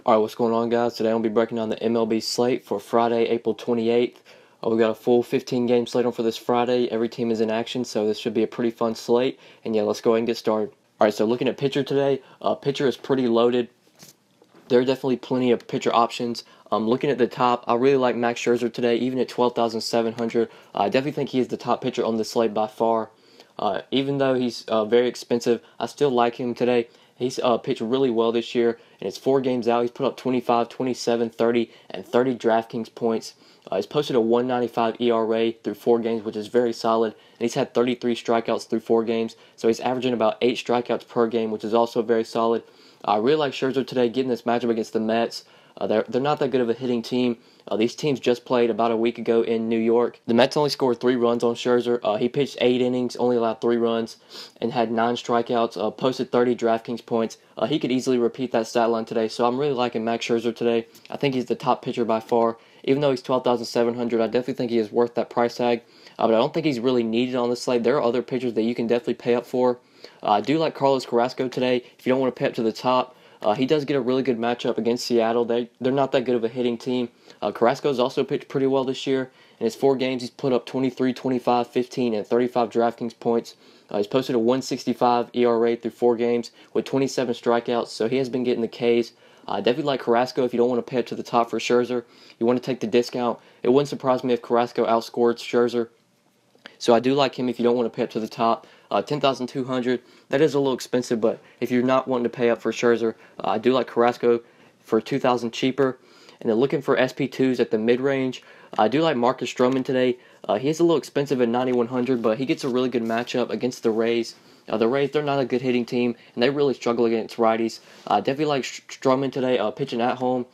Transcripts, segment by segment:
Alright, what's going on, guys? Today I'll be breaking down the MLB slate for Friday, April 28th. We got a full 15-game slate on for this Friday. Every team is in action, so this should be a pretty fun slate. And yeah, let's go ahead and get started. Alright, so looking at pitcher today, pitcher is pretty loaded. There are definitely plenty of pitcher options. Looking at the top, I really like Max Scherzer today, even at 12,700. I definitely think he is the top pitcher on the slate by far. Even though he's very expensive, I still like him today. He's pitched really well this year, and it's 4 games out. He's put up 25, 27, 30, and 30 DraftKings points. He's posted a 1.95 ERA through 4 games, which is very solid. And he's had 33 strikeouts through 4 games, so he's averaging about 8 strikeouts per game, which is also very solid. I really like Scherzer today, getting this matchup against the Mets. They're not that good of a hitting team. These teams just played about a week ago in New York. The Mets only scored 3 runs on Scherzer. He pitched 8 innings, only allowed 3 runs, and had 9 strikeouts, posted 30 DraftKings points. He could easily repeat that stat line today, so I'm really liking Max Scherzer today. I think he's the top pitcher by far. Even though he's 12,700, I definitely think he is worth that price tag. But I don't think he's really needed on the slate. There are other pitchers that you can definitely pay up for. I do like Carlos Carrasco today. If you don't want to pay up to the top, he does get a really good matchup against Seattle. They're not that good of a hitting team. Carrasco's also pitched pretty well this year. In his 4 games, he's put up 23, 25, 15, and 35 DraftKings points. He's posted a 1.65 ERA through 4 games with 27 strikeouts, so he has been getting the Ks. Definitely like Carrasco if you don't want to pay up to the top for Scherzer. You want to take the discount. It wouldn't surprise me if Carrasco outscored Scherzer. So I do like him if you don't want to pay up to the top. 10,200, that is a little expensive, but if you're not wanting to pay up for Scherzer, I do like Carrasco for 2,000 cheaper. And then looking for SP2s at the mid-range, I do like Marcus Stroman today. He is a little expensive at 9,100, but he gets a really good matchup against the Rays. The Rays, they're not a good hitting team, and they really struggle against righties. Definitely like Stroman today, pitching at home.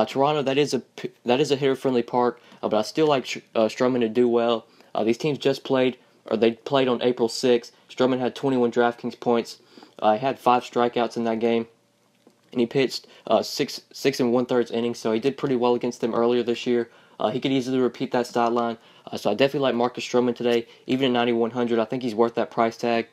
Toronto, that is a hitter-friendly park, but I still like Stroman to do well. These teams just played, or they played on April 6th. Stroman had 21 DraftKings points. He had 5 strikeouts in that game, and he pitched 6 1/3 innings, so he did pretty well against them earlier this year. He could easily repeat that stat line, so I definitely like Marcus Stroman today. Even at 9,100, I think he's worth that price tag.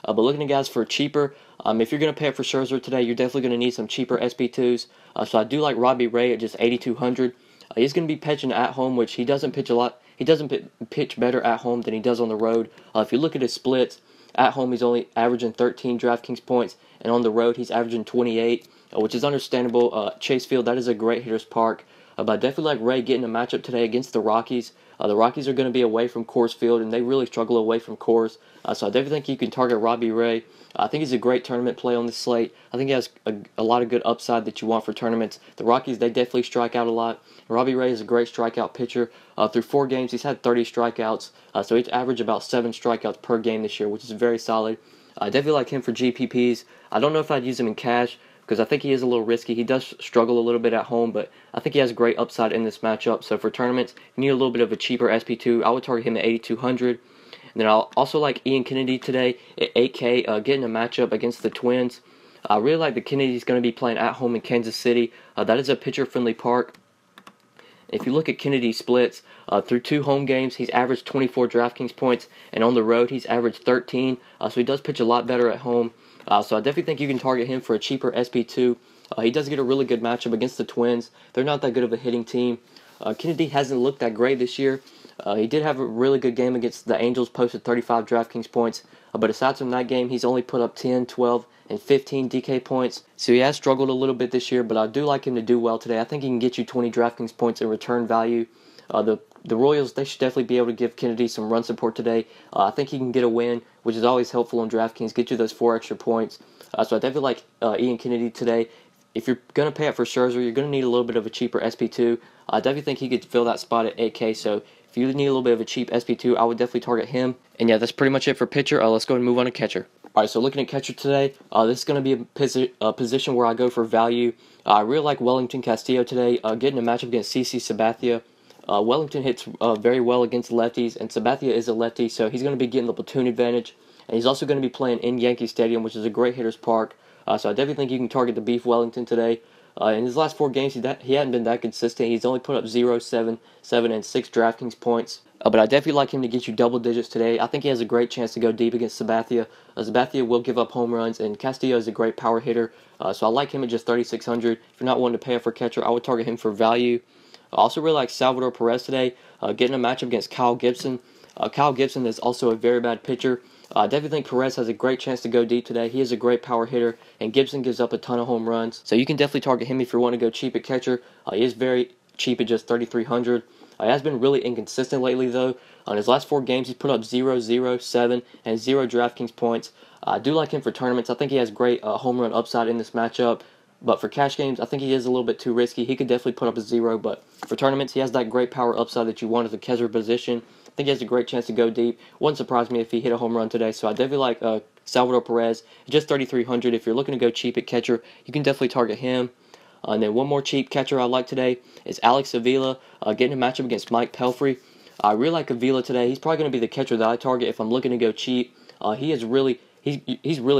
But looking at guys for cheaper, if you're going to pay up for Scherzer today, you're definitely going to need some cheaper SP2s. So I do like Robbie Ray at just 8,200. He's going to be pitching at home, which he doesn't pitch a lot. He doesn't pitch better at home than he does on the road. If you look at his splits, at home he's only averaging 13 DraftKings points, and on the road he's averaging 28, which is understandable. Chase Field, that is a great hitter's park. But I definitely like Ray getting a matchup today against the Rockies. The Rockies are going to be away from Coors Field, and they really struggle away from Coors. So I definitely think you can target Robbie Ray. I think he's a great tournament play on this slate. I think he has a lot of good upside that you want for tournaments. The Rockies, they definitely strike out a lot. Robbie Ray is a great strikeout pitcher. Through 4 games, he's had 30 strikeouts. So he's averaged about 7 strikeouts per game this year, which is very solid. I definitely like him for GPPs. I don't know if I'd use him in cash, because I think he is a little risky. He does struggle a little bit at home, but I think he has great upside in this matchup. So for tournaments, you need a little bit of a cheaper SP2. I would target him at 8,200. And then I'll also like Ian Kennedy today at 8K, getting a matchup against the Twins. I really like the Kennedy's going to be playing at home in Kansas City. That is a pitcher-friendly park. If you look at Kennedy's splits, through 2 home games, he's averaged 24 DraftKings points, and on the road, he's averaged 13. So he does pitch a lot better at home. So I definitely think you can target him for a cheaper SP2. He does get a really good matchup against the Twins. They're not that good of a hitting team. Kennedy hasn't looked that great this year. He did have a really good game against the Angels, posted 35 DraftKings points. But aside from that game, he's only put up 10, 12, and 15 DK points. So he has struggled a little bit this year, but I do like him to do well today. I think he can get you 20 DraftKings points in return value. The Royals, they should definitely be able to give Kennedy some run support today. I think he can get a win, which is always helpful on DraftKings, get you those 4 extra points. So I definitely like Ian Kennedy today. If you're going to pay up for Scherzer, you're going to need a little bit of a cheaper SP2. I definitely think he could fill that spot at 8K, so if you need a little bit of a cheap SP2, I would definitely target him. And yeah, that's pretty much it for pitcher. Let's go and move on to catcher. All right, so looking at catcher today, this is going to be a position where I go for value. I really like Wellington Castillo today, getting a matchup against CC Sabathia. Wellington hits very well against lefties, and Sabathia is a lefty, so he's going to be getting the platoon advantage. And he's also going to be playing in Yankee Stadium, which is a great hitter's park. So I definitely think you can target the Beef Wellington today. In his last 4 games, he hadn't been that consistent. He's only put up 0, 7, 7, and 6 DraftKings points. But I definitely like him to get you double digits today. I think he has a great chance to go deep against Sabathia. Sabathia will give up home runs, and Castillo is a great power hitter. So I like him at just 3,600. If you're not wanting to pay up for catcher, I would target him for value. I also really like Salvador Perez today, getting a matchup against Kyle Gibson. Kyle Gibson is also a very bad pitcher. I definitely think Perez has a great chance to go deep today. He is a great power hitter, and Gibson gives up a ton of home runs. So you can definitely target him if you want to go cheap at catcher. He is very cheap at just 3,300. He has been really inconsistent lately, though. On his last 4 games, he's put up 0, 0, 7, and 0 DraftKings points. I do like him for tournaments. I think he has great home run upside in this matchup. But for cash games, I think he is a little bit too risky. He could definitely put up a 0, but for tournaments, he has that great power upside that you want at the catcher position. I think he has a great chance to go deep. Wouldn't surprise me if he hit a home run today. So I definitely like Salvador Perez. Just 3,300. If you're looking to go cheap at catcher, you can definitely target him. And then one more cheap catcher I like today is Alex Avila, getting a matchup against Mike Pelfrey. I really like Avila today. He's probably going to be the catcher that I target if I'm looking to go cheap. He's really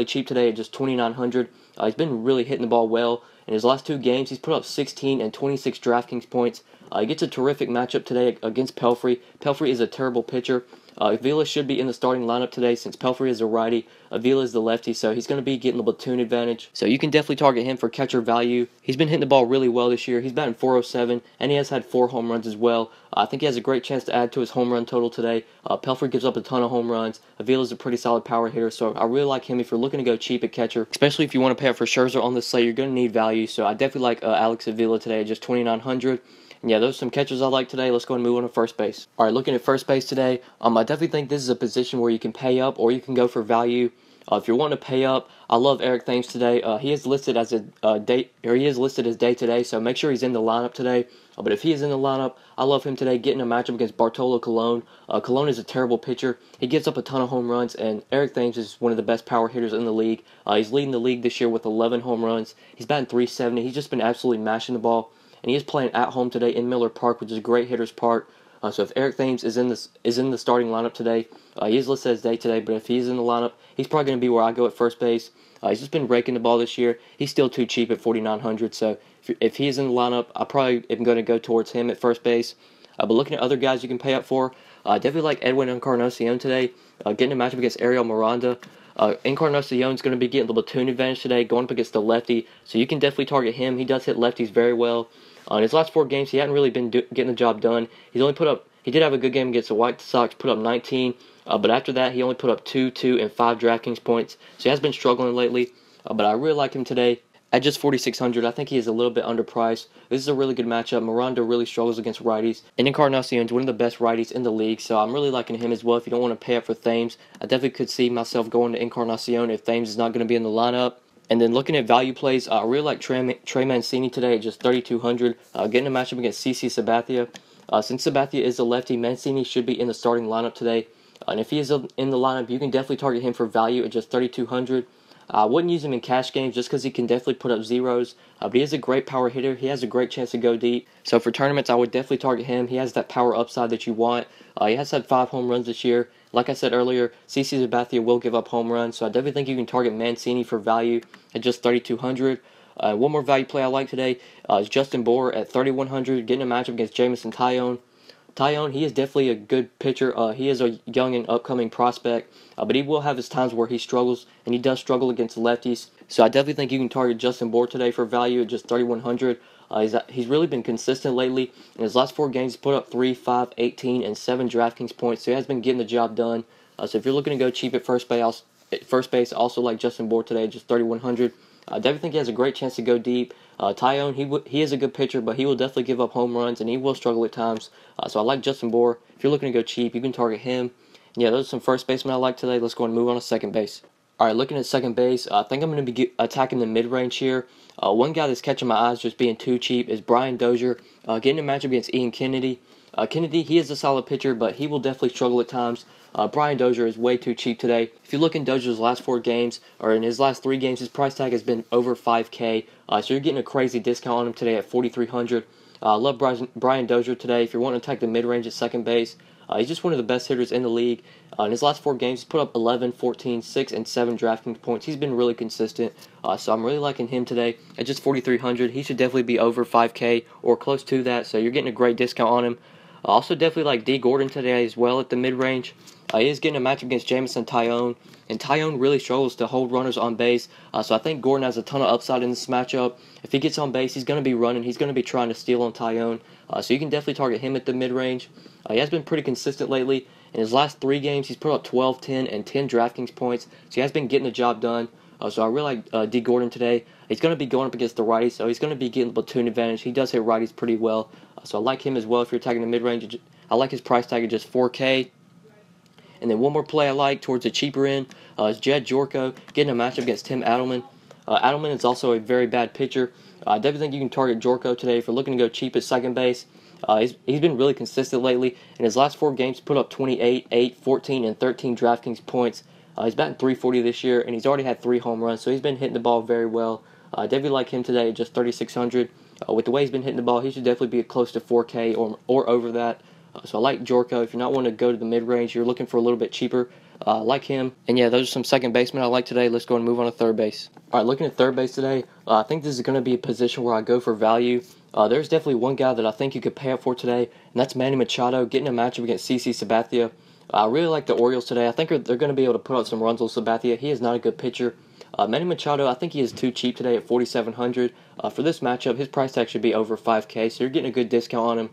cheap today at just 2,900. He's been really hitting the ball well. In his last 2 games, he's put up 16 and 26 DraftKings points. He gets a terrific matchup today against Pelfrey. Pelfrey is a terrible pitcher. Avila should be in the starting lineup today since Pelfrey is a righty. Avila is the lefty, so he's going to be getting the platoon advantage. So you can definitely target him for catcher value. He's been hitting the ball really well this year. He's batting .407, and he has had 4 home runs as well. I think he has a great chance to add to his home run total today. Pelfrey gives up a ton of home runs. Avila is a pretty solid power hitter, so I really like him if you're looking to go cheap at catcher. Especially if you want to pay up for Scherzer on this slate, you're going to need value. So I definitely like Alex Avila today at just 2,900. Yeah, those are some catchers I like today. Let's go and move on to first base. All right, looking at first base today, I definitely think this is a position where you can pay up or you can go for value. If you're wanting to pay up, I love Eric Thames today. He is listed as he is listed as day today, so make sure he's in the lineup today. But if he is in the lineup, I love him today getting a matchup against Bartolo Colon. Colon is a terrible pitcher. He gives up a ton of home runs, and Eric Thames is one of the best power hitters in the league. He's leading the league this year with 11 home runs. He's batting .370. He's just been absolutely mashing the ball. And he is playing at home today in Miller Park, which is a great hitter's park. So if Eric Thames is in the starting lineup today, he is listed as day today, but if he's in the lineup, he's probably going to be where I go at first base. He's just been raking the ball this year. He's still too cheap at 4,900, so if he is in the lineup, I probably am going to go towards him at first base. But looking at other guys you can pay up for, definitely like Edwin Encarnacion today, getting a matchup against Ariel Miranda. Encarnacion is going to be getting the platoon advantage today, going up against the lefty, so you can definitely target him. He does hit lefties very well. In his last 4 games, he hadn't really been getting the job done. He did have a good game against the White Sox, put up 19, but after that, he only put up 2, 2, and 5 DraftKings points, so he has been struggling lately, but I really like him today. At just 4,600, I think he is a little bit underpriced. This is a really good matchup. Miranda really struggles against righties, and Encarnacion is one of the best righties in the league, so I'm really liking him as well. If you don't want to pay up for Thames, I definitely could see myself going to Encarnacion if Thames is not going to be in the lineup. And then looking at value plays, I really like Trey Mancini today at just 3,200, getting a matchup against CC Sabathia. Since Sabathia is a lefty, Mancini should be in the starting lineup today. And if he is in the lineup, you can definitely target him for value at just 3,200. I wouldn't use him in cash games just because he can definitely put up zeros. But he is a great power hitter. He has a great chance to go deep. So for tournaments, I would definitely target him. He has that power upside that you want. He has had 5 home runs this year. Like I said earlier, CC Sabathia will give up home runs. So I definitely think you can target Mancini for value at just 3,200. One more value play I like today is Justin Bour at 3,100, getting a matchup against Jameson Taillon. Taillon, he is definitely a good pitcher. He is a young and upcoming prospect, but he will have his times where he struggles, and he does struggle against lefties. So I definitely think you can target Justin Bour today for value at just 3,100. He's really been consistent lately. In his last 4 games, he's put up 3, 5, 18, and 7 DraftKings points, so he has been getting the job done. So if you're looking to go cheap at first base, also like Justin Bour today at just 3,100. I definitely think he has a great chance to go deep. Taillon, he is a good pitcher, but he will definitely give up home runs, and he will struggle at times. So I like Justin Bour. If you're looking to go cheap, you can target him. Yeah, those are some first basemen I like today. Let's go and move on to second base. All right, looking at second base, I think I'm going to be attacking the mid-range here. One guy that's catching my eyes just being too cheap is Brian Dozier, getting a matchup against Ian Kennedy. Kennedy, he is a solid pitcher, but he will definitely struggle at times. Brian Dozier is way too cheap today. If you look in Dozier's last 4 games, or in his last 3 games, his price tag has been over $5K. So you're getting a crazy discount on him today at 4,300. I love Brian Dozier today. If you're wanting to attack the mid-range at second base, He's just one of the best hitters in the league. In his last 4 games, he's put up 11, 14, 6, and 7 DraftKings points. He's been really consistent, so I'm really liking him today. At just 4,300, he should definitely be over 5K or close to that, so you're getting a great discount on him. I also definitely like D. Gordon today as well at the mid-range. He is getting a matchup against Jameson Taillon, and Taillon really struggles to hold runners on base, so I think Gordon has a ton of upside in this matchup. If he gets on base, he's going to be running. He's going to be trying to steal on Taillon, so you can definitely target him at the mid-range. He has been pretty consistent lately. In his last 3 games, he's put up 12, 10, and 10 DraftKings points, so he has been getting the job done. So I really like D. Gordon today. He's going to be going up against the righties, so he's going to be getting the platoon advantage. He does hit righties pretty well, so I like him as well if you're attacking the mid-range. I like his price tag at just 4K. And then one more play I like towards the cheaper end is Jedd Gyorko getting a matchup against Tim Adleman. Adleman is also a very bad pitcher. I definitely think you can target Gyorko today if you're looking to go cheap at second base. He's been really consistent lately. In his last 4 games, put up 28, 8, 14, and 13 DraftKings points. He's batting .340 this year, and he's already had 3 home runs, so he's been hitting the ball very well. I definitely like him today at just 3,600. With the way he's been hitting the ball, he should definitely be close to 4K or over that. So I like Gyorko. If you're not wanting to go to the mid-range, you're looking for a little bit cheaper, I like him. And yeah, those are some second basemen I like today. Let's go and move on to third base. All right, looking at third base today, I think this is going to be a position where I go for value. There's definitely one guy that I think you could pay up for today, and that's Manny Machado getting a matchup against CC Sabathia. I really like the Orioles today. I think they're going to be able to put out some runs on Sabathia. He is not a good pitcher. Manny Machado, I think he is too cheap today at 4,700. For this matchup, his price tag should be over 5K, so you're getting a good discount on him.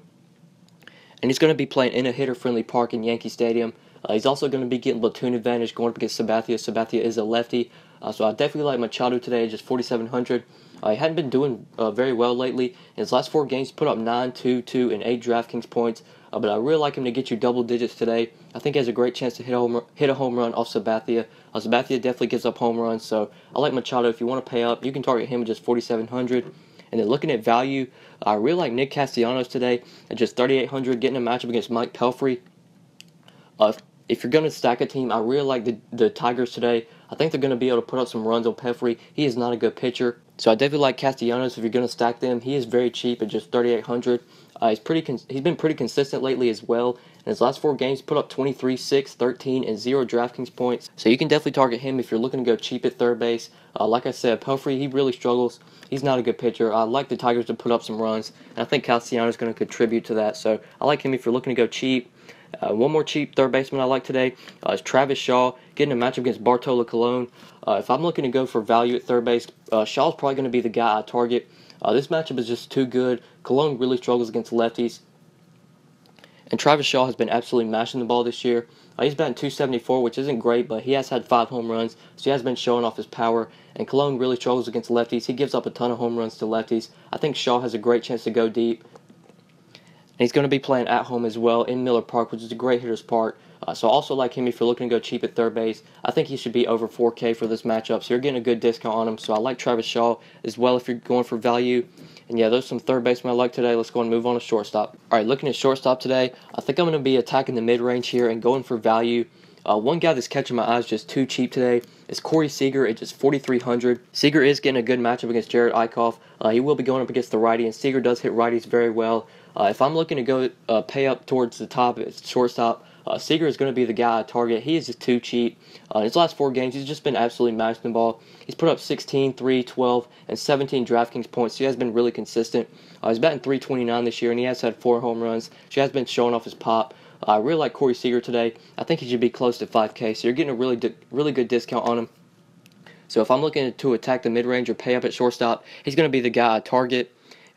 And he's going to be playing in a hitter-friendly park in Yankee Stadium. He's also going to be getting platoon advantage going up against Sabathia. Sabathia is a lefty, so I definitely like Machado today at just 4,700. He hadn't been doing very well lately. In his last 4 games, he put up 9, 2, 2, and 8 DraftKings points. But I really like him to get you double digits today. I think he has a great chance to hit a home run off Sabathia. Sabathia definitely gives up home runs, so I like Machado. If you want to pay up, you can target him at just 4,700. And then looking at value, I really like Nick Castellanos today at just 3,800, getting a matchup against Mike Pelfrey. If you're going to stack a team, I really like the Tigers today. I think they're going to be able to put up some runs on Pelfrey. He is not a good pitcher, so I definitely like Castellanos if you're going to stack them. He is very cheap at just 3,800. He's been pretty consistent lately as well. In his last 4 games, put up 23, 6, 13, and 0 DraftKings points. So you can definitely target him if you're looking to go cheap at third base. Like I said, Pelfrey, he really struggles. He's not a good pitcher. I like the Tigers to put up some runs, and I think Castellanos is going to contribute to that. So I like him if you're looking to go cheap. One more cheap third baseman I like today is Travis Shaw, getting a matchup against Bartolo Colon. If I'm looking to go for value at third base, Shaw's probably going to be the guy I target. This matchup is just too good. Colon really struggles against lefties. And Travis Shaw has been absolutely mashing the ball this year. He's batting .274, which isn't great, but he has had 5 home runs, so he has been showing off his power. And Colon really struggles against lefties. He gives up a ton of home runs to lefties. I think Shaw has a great chance to go deep. And he's going to be playing at home as well in Miller Park, which is a great hitter's park. So I also like him if you're looking to go cheap at third base. I think he should be over 4K for this matchup, so you're getting a good discount on him. So I like Travis Shaw as well if you're going for value. And yeah, those are some third basemen I like today. Let's go and move on to shortstop. All right, looking at shortstop today, I think I'm going to be attacking the mid-range here and going for value. One guy that's catching my eyes just too cheap today is Corey Seager at just 4,300. Seager is getting a good matchup against Jerad Eickhoff. He will be going up against the righty, and Seager does hit righties very well. If I'm looking to go pay up towards the top at shortstop, Seager is going to be the guy I target. He is just too cheap. In his last 4 games, he's just been absolutely mashing the ball. He's put up 16, 3, 12, and 17 DraftKings points. So he has been really consistent. He's batting .329 this year, and he has had 4 home runs. He has been showing off his pop. I really like Corey Seager today. I think he should be close to 5K, so you're getting a really good discount on him. So if I'm looking to attack the mid-range or pay up at shortstop, he's going to be the guy I target.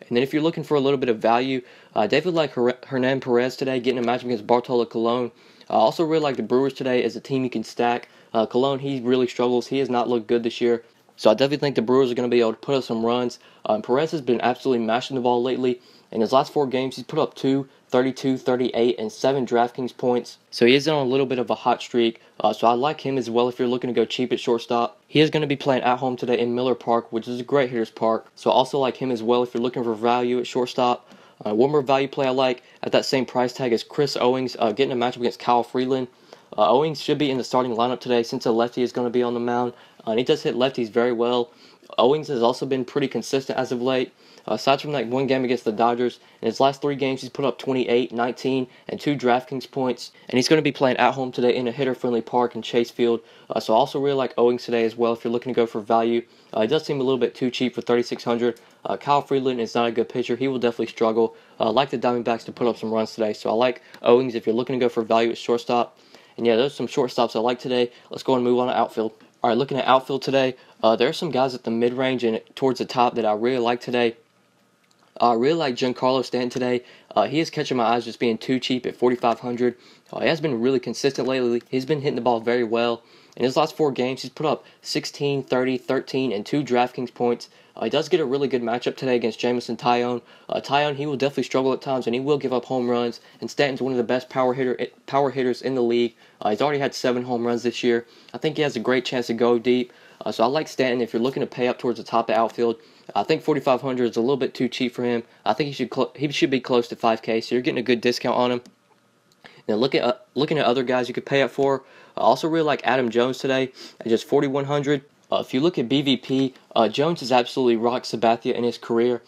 And then if you're looking for a little bit of value, David like Hernan Perez today, getting a matchup against Bartolo Colon. I also really like the Brewers today as a team you can stack. Colon, he really struggles. He has not looked good this year. So I definitely think the Brewers are going to be able to put up some runs. Perez has been absolutely mashing the ball lately. In his last 4 games, he's put up 2, 32, 38, and 7 DraftKings points. So he is on a little bit of a hot streak. So I like him as well if you're looking to go cheap at shortstop. He is going to be playing at home today in Miller Park, which is a great hitter's park. So I also like him as well if you're looking for value at shortstop. One more value play I like at that same price tag is Chris Owings getting a matchup against Kyle Freeland. Owings should be in the starting lineup today since a lefty is going to be on the mound. And he does hit lefties very well. Owings has also been pretty consistent as of late. Aside from that one game against the Dodgers, in his last 3 games, he's put up 28, 19, and 2 DraftKings points. And he's going to be playing at home today in a hitter-friendly park in Chase Field. So I also really like Owings today as well if you're looking to go for value. He does seem a little bit too cheap for $3,600. Kyle Freeland is not a good pitcher. He will definitely struggle. I like the Diamondbacks to put up some runs today. So I like Owings if you're looking to go for value at shortstop. And yeah, there's some shortstops I like today. Let's go and move on to outfield. All right, looking at outfield today, there are some guys at the mid-range and towards the top that I really like today. I really like Giancarlo Stanton today. He is catching my eyes just being too cheap at $4,500. He has been really consistent lately. He's been hitting the ball very well. In his last 4 games, he's put up 16, 30, 13, and 2 DraftKings points. He does get a really good matchup today against Jameson Taillon. Taillon, he will definitely struggle at times, and he will give up home runs. And Stanton's one of the best power hitters in the league. He's already had 7 home runs this year. I think he has a great chance to go deep. So I like Stanton if you're looking to pay up towards the top of outfield. I think $4,500 is a little bit too cheap for him. I think he should be close to $5K, so you're getting a good discount on him. Now looking at other guys you could pay up for, I also really like Adam Jones today at just $4,100. If you look at BVP, Jones has absolutely rocked Sabathia in his career.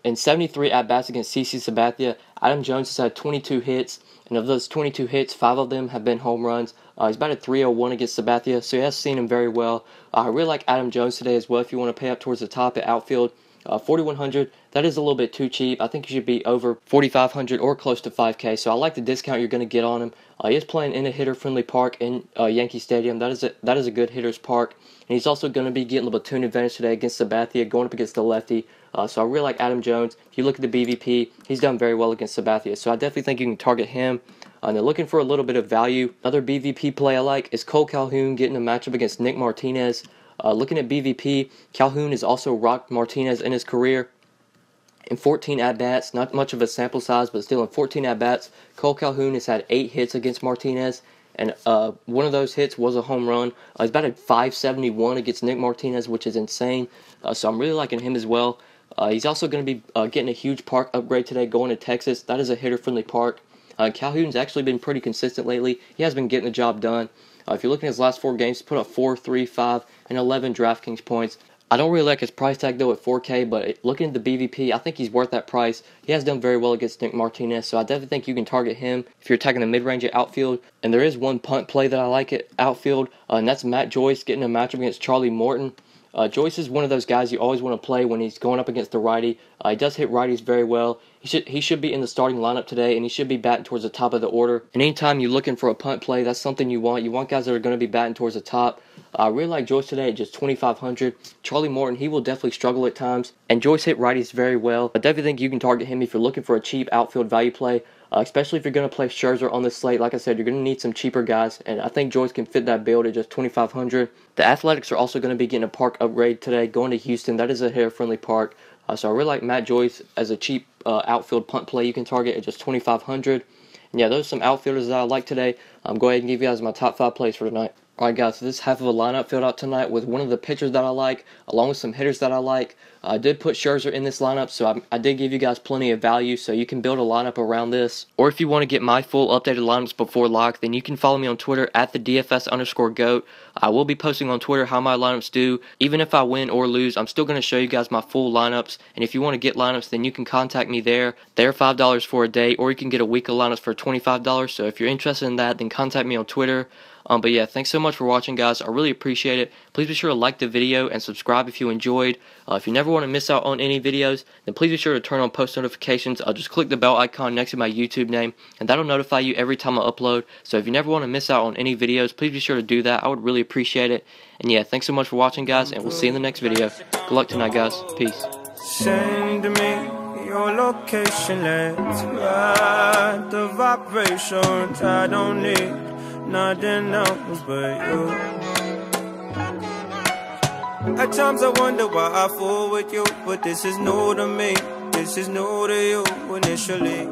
In 73 at-bats against CC Sabathia, Adam Jones has had 22 hits, and of those 22 hits, 5 of them have been home runs. He's batted .301 against Sabathia, so he has seen him very well. I really like Adam Jones today as well if you want to pay up towards the top at outfield. $4,100, that is a little bit too cheap. I think you should be over $4,500 or close to $5K, so I like the discount you're going to get on him. He is playing in a hitter-friendly park in Yankee Stadium. That is a good hitter's park. And he's also going to be getting a platoon advantage today against Sabathia, going up against the lefty. So I really like Adam Jones. If you look at the BVP, he's done very well against Sabathia. So I definitely think you can target him. And they're looking for a little bit of value. Another BVP play I like is Cole Calhoun getting a matchup against Nick Martinez. Looking at BVP, Calhoun has also rocked Martinez in his career. In 14 at-bats, not much of a sample size, but still in 14 at-bats, Cole Calhoun has had 8 hits against Martinez. And one of those hits was a home run. He's batted .571 against Nick Martinez, which is insane. So I'm really liking him as well. He's also going to be getting a huge park upgrade today going to Texas. That is a hitter-friendly park. Calhoun's actually been pretty consistent lately. He has been getting the job done. If you're looking at his last 4 games, he's put up 4, 3, 5, and 11 DraftKings points. I don't really like his price tag though at $4K, but looking at the BVP, I think he's worth that price. He has done very well against Nick Martinez, so I definitely think you can target him if you're attacking the mid-range at outfield. And there is one punt play that I like at outfield, and that's Matt Joyce getting a matchup against Charlie Morton. Joyce is one of those guys you always want to play when he's going up against the righty. He does hit righties very well. He should be in the starting lineup today, and he should be batting towards the top of the order. And anytime you're looking for a punt play, that's something you want. You want guys that are going to be batting towards the top. I really like Joyce today at just $2,500. Charlie Morton, he will definitely struggle at times, and Joyce hit righties very well. I definitely think you can target him if you're looking for a cheap outfield value play. Especially if you're going to play Scherzer on this slate. Like I said, you're going to need some cheaper guys, and I think Joyce can fit that bill at just $2,500. The Athletics are also going to be getting a park upgrade today, going to Houston. That is a hitter-friendly park. So I really like Matt Joyce as a cheap outfield punt play you can target at just $2,500. And yeah, those are some outfielders that I like today. Go ahead and give you guys my top 5 plays for tonight. Alright guys, so this is half of a lineup filled out tonight with one of the pitchers that I like, along with some hitters that I like. I did put Scherzer in this lineup, so I did give you guys plenty of value, so you can build a lineup around this. Or if you want to get my full updated lineups before lock, then you can follow me on Twitter at the DFS_GOAT. I will be posting on Twitter how my lineups do. Even if I win or lose, I'm still going to show you guys my full lineups. And if you want to get lineups, then you can contact me there. They're $5 for a day, or you can get a week of lineups for $25. So if you're interested in that, then contact me on Twitter. But yeah, thanks so much for watching, guys. I really appreciate it. Please be sure to like the video and subscribe if you enjoyed. If you never want to miss out on any videos, then please be sure to turn on post notifications. Just click the bell icon next to my YouTube name, and that'll notify you every time I upload. So if you never want to miss out on any videos, please be sure to do that. I would really appreciate it. And yeah, thanks so much for watching, guys, and we'll see you in the next video. Good luck tonight, guys. Peace. Send me your location, let's ride the vibrations. I don't need nothing else but you. At times I wonder why I fool with you, but this is new to me. This is new to you initially.